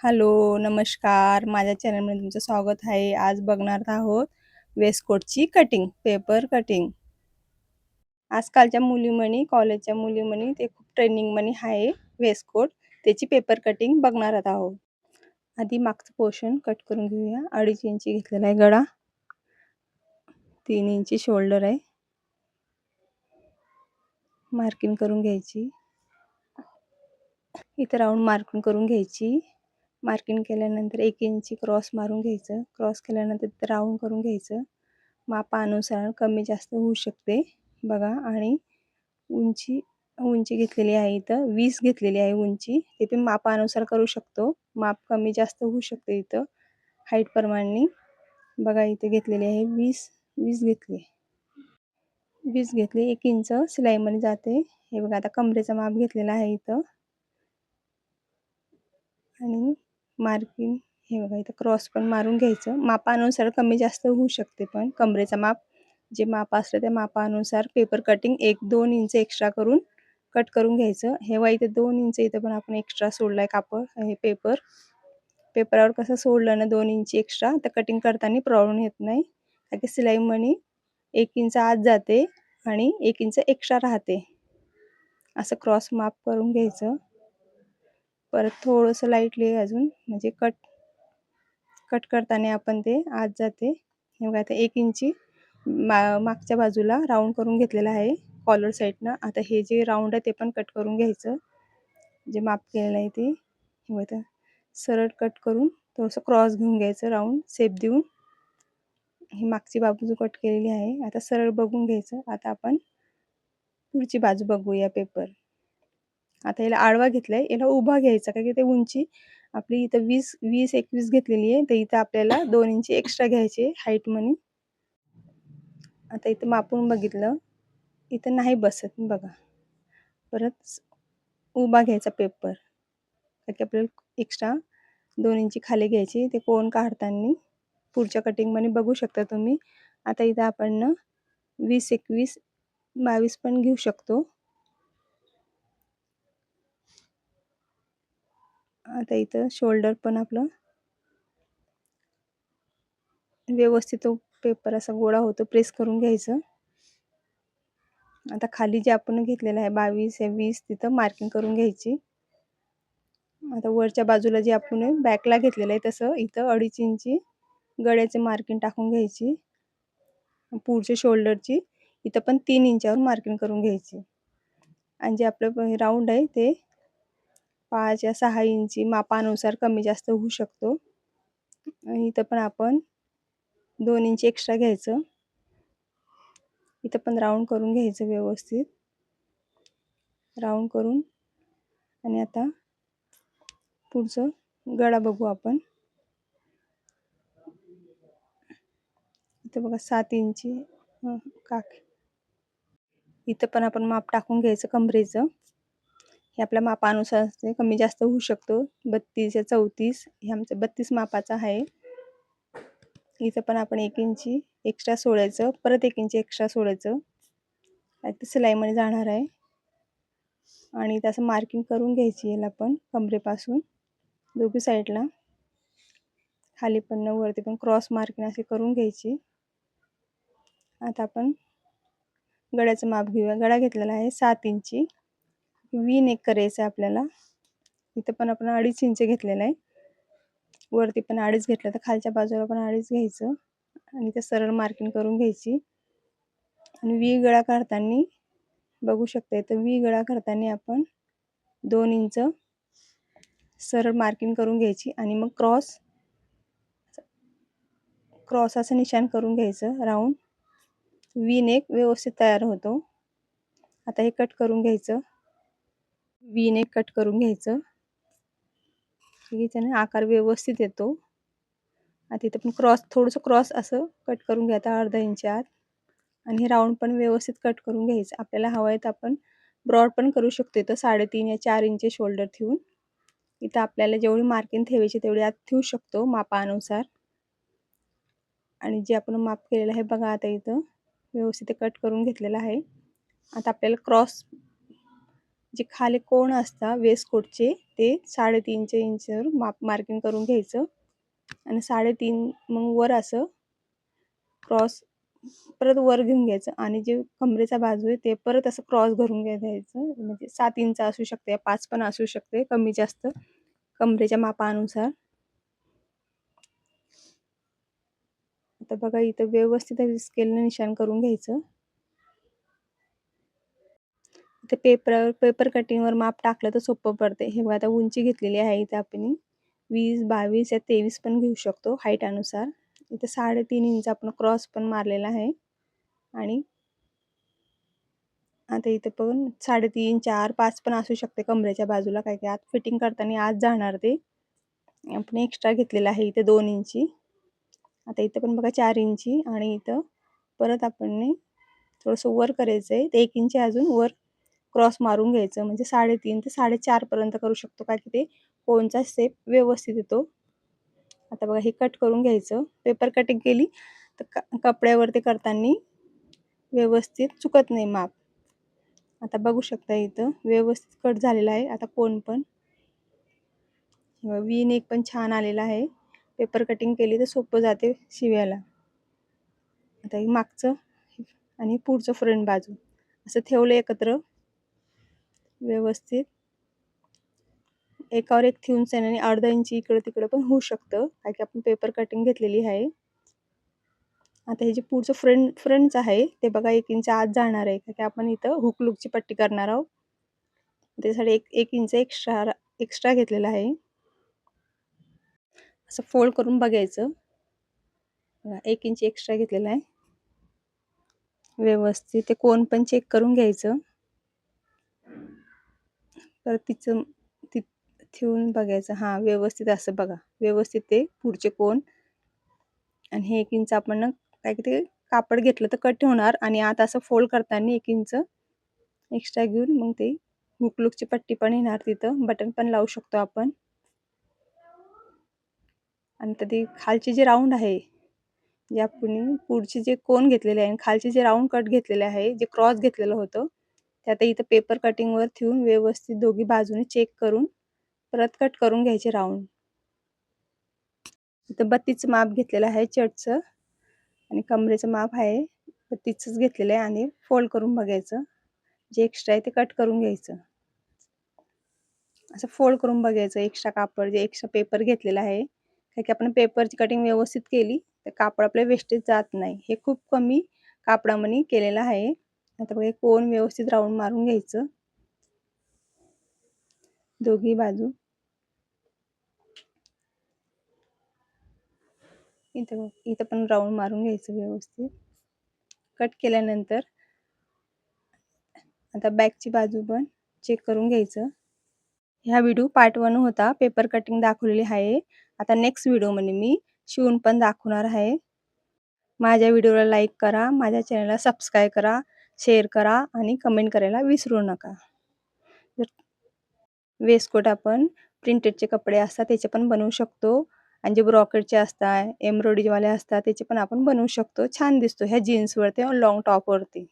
Hello, नमस्कार. माझ्या चॅनलमध्ये तुमचं स्वागत आहे. आज बघणार आहोत वेस्टकोटची कटिंग, पेपर कटिंग. आजकालच्या मुली-म्हणी, कॉलेजच्या मुली-म्हणी ते खूप ट्रेंडिंगमध्ये आहे वेस्टकोट. त्याची पेपर कटिंग बघणार आहोत. आधी मागचं पोर्शन कट करून घेऊया. 2.5 इंची घेतलेला आहे गळा. 3 इंची शोल्डर आहे. मार्किंग करून घ्यायची. इथं राउंड मार्किंग करून घ्यायची. मार्किंग केल्यानंतर 1 इंची क्रॉस मारून घ्यायचं. क्रॉस केल्यानंतर तिथं राउंड करून घ्यायचं. मापानुसार कमी जास्त होऊ शकते बघा. आणि उंची उंची घेतलेली आहे इथं 20 घेतलेली आहे उंची. ते पण मापानुसार करू शकतो. माप कमी जास्त होऊ शकते इथं हाईट प्रमाणे. बघा इथे घेतलेली आहे 20 घेतली. 20 घेतली. 1 इंच शिलाईमध्ये जाते. हे बघा आता कमरेचा माप घेतलेला आहे इथं. आणि मार्किंग हे बघा इथं क्रॉस पण मारून घ्यायचं. मापानुसार कमी जास्त होऊ शकते पण कमरेचं माप जे माप असतं त्या मापानुसार पेपर कटिंग 1-2 इंच एक्स्ट्रा करून कट करून घ्यायचं. हे बघा इथे 2 इंच इथं पण आपण एक्स्ट्रा सोडलाय कापड हे पेपरावर कसं सोडलं ना 2 इंच एक्स्ट्रा तर कटिंग करताना प्रॉब्लेम येत नाही. कारण की शिलाईमध्ये 1 इंच आत जाते आणि 1 इंच एक्स्ट्रा राहते. असं क्रॉस माप करून घ्यायचं. परत थोडंसं लाईटली अजून म्हणजे कट करताना आपण ते आत जाते. हे बघा आता 1 इंची मागच्या बाजूला राउंड करून घेतलेला आहे कॉलर साईडनं. आता हे जे राउंड आहे ते पण कट करून घ्यायचं. जे माप केलेलं आहे ते हे बघा सरळ कट करून थोडंसं क्रॉस घेऊन घ्यायचं राउंड शेप देऊन. ही मागची बाजू कट केलेली आहे. आता सरळ बघून घ्यायचं. आता आपण पुढची बाजू बघूया पेपर. आता याला आडवा घेतलाय, याला उभा घ्यायचा कारण की ते उंची आपली इथं 20-21 घेतलेली आहे. तर इथं आपल्याला 2 इंची एक्स्ट्रा घ्यायचे हाईटमध्ये. आता इथं मापून बघितलं, इथं नाही बसत बघा. परत उभा घ्यायचा पेपर. कारण की आपल्याला एक्स्ट्रा 2 इंची खाली घ्यायची. ते कोन काढताना पुढच्या कटिंगमध्ये बघू शकता तुम्ही. आता इथं आपण 20-21, 22 पण घेऊ शकतो. आता इथं शोल्डर पण आपलं व्यवस्थित तो पेपर असा गोळा होतो प्रेस करून घ्यायचं. आता खाली जे आपण घेतलेलं आहे 22 या 20 तिथं मार्किंग करून घ्यायची. आता वरच्या बाजूला जे आपण बॅकला घेतलेलं आहे तसं इथं 2.5 इंची गळ्याची मार्किंग टाकून घ्यायची. पुढच्या शोल्डरची इथं पण 3 इंचावर मार्किंग करून घ्यायची. आणि जे आपलं राउंड आहे ते 5 या 6 इंची मापानुसार कमी जास्त होऊ शकतो. आणि इथं पण आपण 2 इंची एक्स्ट्रा घ्यायचं. इथं पण राउंड करून घ्यायचं व्यवस्थित. राउंड करून आणि आता पुढचं गळा बघू आपण. इथं बघा 7 इंची इथं पण आपण माप टाकून घ्यायचं कमरेचं. हे आपल्या मापानुसार असते, कमी जास्त होऊ शकतो. 32 या 34 हे आमचं 32 मापाचं आहे. इथं पण आपण 1 इंची एक्स्ट्रा सोडायचं, परत 1 इंची एक्स्ट्रा सोडायचं. ते शिलाईमध्ये जाणार आहे. आणि तसं मार्किंग करून घ्यायची याला पण कमरेपासून दोघी साईडला. खाली पण वरती पण क्रॉस मार्किंग अशी करून घ्यायची. आता आपण गळ्याचं माप घेऊया. गळा घेतलेला आहे 7 इंची. व्ही नेक करायचं आहे आपल्याला. इथं पण आपण 2.5 इंच घेतलेलं आहे. वरती पण 2.5 घेतलं तर खालच्या बाजूला पण 2.5 घ्यायचं आणि ते सरळ मार्किंग करून घ्यायची. आणि व्ही गळा काढताना बघू शकता इथं व्ही गळा करताना आपण 2 इंच सरळ मार्किंग करून घ्यायची आणि मग क्रॉस असं निशाण करून घ्यायचं राऊंड. व्ही नेक व्यवस्थित तयार होतो. आता हे कट करून घ्यायचं. व्ही नेक कट करून घ्यायचं. त्याने आकार व्यवस्थित येतो. आता इथं पण थोडंसं क्रॉस असं कट करून घ्यायचं अर्धा इंच आत. आणि हे राऊंड पण व्यवस्थित कट करून घ्यायचं. आपल्याला हवं आहे तर आपण ब्रॉड पण करू शकतो. इथं 3.5 या 4 इंच शोल्डर ठेवून. इथं आपल्याला जेवढी मार्किंग ठेवायची तेवढी आत ठेवू शकतो मापानुसार. आणि जे आपण माप केलेलं आहे बघा आता इथं व्यवस्थित कट करून घेतलेलं आहे. आता आपल्याला जे खाली कोण असतात वेस्टकोटचे ते 3.5 इंचवर मार्किंग करून घ्यायचं आणि 3.5 मग वर असं क्रॉस परत वर घेऊन घ्यायचं आणि जे कमरेचा बाजू आहे ते परत असं क्रॉस धरून घ्यायचं. म्हणजे 7 इंच असू शकते, 5 पण असू शकते, कमी जास्त कमरेच्या मापानुसार. आता बघा इथं व्यवस्थित स्केलने निशाण करून घ्यायचं. इथे पेपर कटिंगवर माप टाकलं तर सोपं पडते. हे बघा आता उंची घेतलेली आहे इथे आपण 20, 22 या 23 पण घेऊ शकतो हाईट अनुसार. इथे 3.5 इंच आपण क्रॉस पण मारलेला आहे आणि आता इथे पण 3.5, 4, 5 पण असू शकते कमरेच्या बाजूला. काय काय आत फिटिंग करताना आत जाणार ते. आपण एक्स्ट्रा घेतलेला आहे इथे 2 इंची. आता इथे पण बघा 4 इंची आणि इथं परत आपण थोडंसं वर करायचं आहे. ते 1 इंच अजून वर क्रॉस मारून घ्यायचं. म्हणजे 3.5 ते 4.5 पर्यंत करू शकतो. काय की ते कोनचा शेप व्यवस्थित येतो. आता बघा हे कट करून घ्यायचं. पेपर कटिंग केली तर कपड्यावरती करताना व्यवस्थित चुकत नाही माप. आता बघू शकता इथं व्यवस्थित कट झालेला आहे. आता कोन पण वी नेक पण छान आलेला आहे. पेपर कटिंग केली तर सोपं जाते शिवायला. आता हे मागचं आणि पुढचं फ्रंट बाजू असं ठेवलं एकत्र व्यवस्थित. एकावर एक ठेवून आणि अर्धा इंची इकडं तिकडं पण होऊ शकतं. काय की आपण पेपर कटिंग घेतलेली आहे. आता हे जे पुढचं फ्रंटचं आहे ते बघा 1 इंच आत जाणार आहे. की आपण इथं हुक लूकची पट्टी करणार आहोत. त्यासाठी 1 इंच एक्स्ट्रा घेतलेला आहे. असं फोल्ड करून बघायचं. 1 इंच एक्स्ट्रा घेतलेला आहे. व्यवस्थित ते कोन पण चेक करून घ्यायचं. परत तिचं ठेवून बघायचं. हां, व्यवस्थित असं बघा. व्यवस्थित ते पुढचे कोन आणि हे 1 इंच आपण काय की ते कापड घेतलं तर कट होणार आणि आत असं फोल्ड करताना 1 इंच एक्स्ट्रा घेऊन मग ते हुक लूकची पट्टी पण येणार तिथं. बटन पण लावू शकतो आपण. आणि तर ते खालचे जे राऊंड आहे जे आपण पुढचे जे कोन घेतलेले आहे आणि खालचे जे राऊंड कट घेतलेले आहे, जे क्रॉस घेतलेलं होतं, ते आता इथं पेपर कटिंगवर ठेवून व्यवस्थित दोघी बाजूने चेक करून परत कट करून घ्यायचे राऊंड. इथं 32चं माप घेतलेलं आहे शर्टचं आणि कमरेचं माप आहे 32च घेतलेलं आहे आणि फोल्ड करून बघायचं. जे एक्स्ट्रा आहे ते कट करून घ्यायचं. असं फोल्ड करून बघायचं. एक्स्ट्रा कापड जे एक्स्ट्रा पेपर घेतलेला आहे, कारण की आपण पेपरची कटिंग व्यवस्थित केली तर कापड आपलं वेस्टेज जात नाही. हे खूप कमी कापडामध्ये केलेलं आहे. आता बघा कोन व्यवस्थित राऊंड मारून घ्यायचं. दोघी बाजू. इथं पण राऊंड मारून घ्यायचं व्यवस्थित. कट केल्यानंतर आता बॅकची बाजू पण चेक करून घ्यायचं. ह्या व्हिडिओ पार्ट 1 होता. पेपर कटिंग दाखवलेली आहे. आता नेक्स्ट व्हिडिओमध्ये मी शिवून पण दाखवणार आहे. माझ्या व्हिडिओला लाईक करा, माझ्या चॅनलला सबस्क्राईब करा, शेअर करा आणि कमेंट करायला विसरू नका. वेस्टकोट आपण प्रिंटेडचे कपडे असतात त्याचे पण बनवू शकतो आणि जे ब्रॉकेटचे असतात, एम्ब्रॉयडरीवाले असतात त्याचे पण आपण बनवू शकतो. छान दिसतो ह्या जीन्सवरती लॉंग टॉपवरती.